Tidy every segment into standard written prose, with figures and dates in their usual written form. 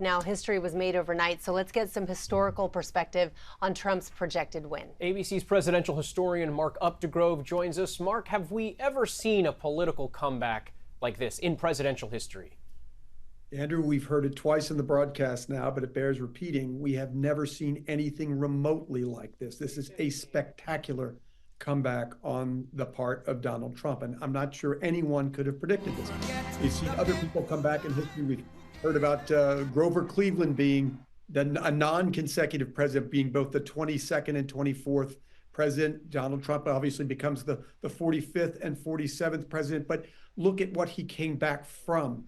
Now, history was made overnight, so let's get some historical perspective on Trump's projected win. ABC's presidential historian Mark Updegrove joins us. Mark, have we ever seen a political comeback like this in presidential history? Andrew, we've heard it twice in the broadcast now, but it bears repeating. We have never seen anything remotely like this. This is a spectacular comeback on the part of Donald Trump, and I'm not sure anyone could have predicted this. We've seen other people come back in history. We've heard about Grover Cleveland being a non-consecutive president, being both the 22nd and 24th president. Donald Trump obviously becomes the 45th and 47th president, but look at what he came back from.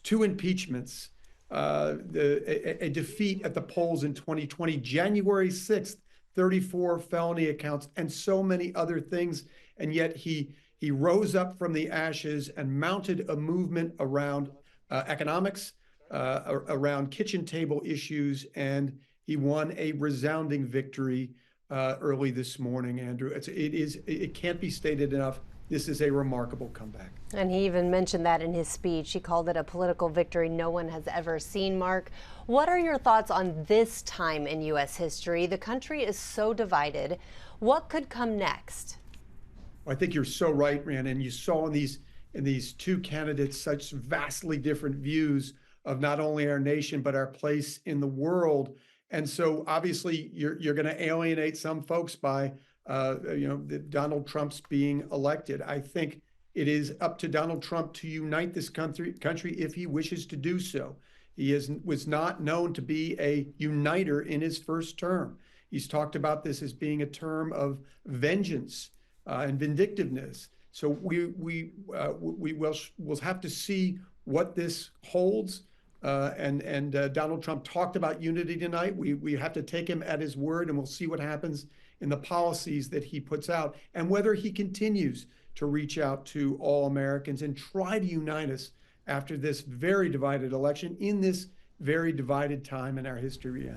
Two impeachments, a defeat at the polls in 2020, January 6th, 34 felony accounts, and so many other things. And yet he rose up from the ashes and mounted a movement around economics, around kitchen table issues, and he won a resounding victory early this morning, Andrew. It can't be stated enough. This is a remarkable comeback. And he even mentioned that in his speech. He called it a political victory no one has ever seen. Mark, what are your thoughts on this time in U.S. history? The country is so divided. What could come next? I think you're so right, Rand. And you saw in these two candidates such vastly different views of not only our nation, but our place in the world. And so obviously you're going to alienate some folks by Donald Trump's being elected. I think it is up to Donald Trump to unite this country if he wishes to do so. He was not known to be a uniter in his first term. He's talked about this as being a term of vengeance and vindictiveness. So we'll have to see what this holds. And Donald Trump talked about unity tonight. We have to take him at his word, and we'll see what happens in the policies that he puts out and whether he continues to reach out to all Americans and try to unite us after this very divided election in this very divided time in our history.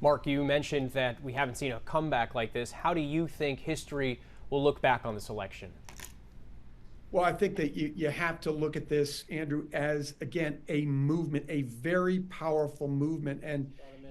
Mark, you mentioned that we haven't seen a comeback like this. How do you think history will look back on this election? Well, I think that you have to look at this, Andrew, as, again, a movement, a very powerful movement.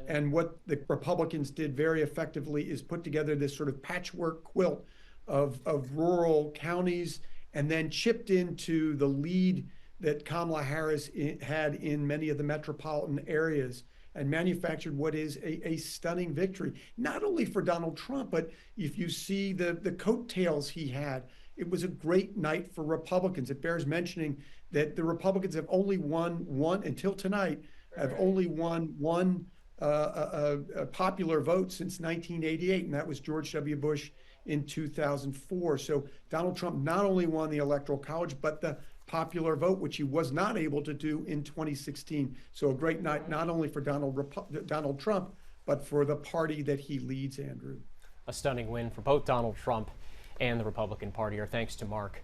And what the Republicans did very effectively is put together this sort of patchwork quilt of rural counties and then chipped into the lead that Kamala Harris had in many of the metropolitan areas and manufactured what is a stunning victory, not only for Donald Trump, but if you see the coattails he had, it was a great night for Republicans. It bears mentioning that the Republicans have only won one, until tonight, have only won one a popular vote since 1988, and that was George W. Bush in 2004. So Donald Trump not only won the Electoral College, but the popular vote, which he was not able to do in 2016. So a great night, not only for Donald Trump, but for the party that he leads, Andrew. A stunning win for both Donald Trump and the Republican Party. Our thanks to Mark.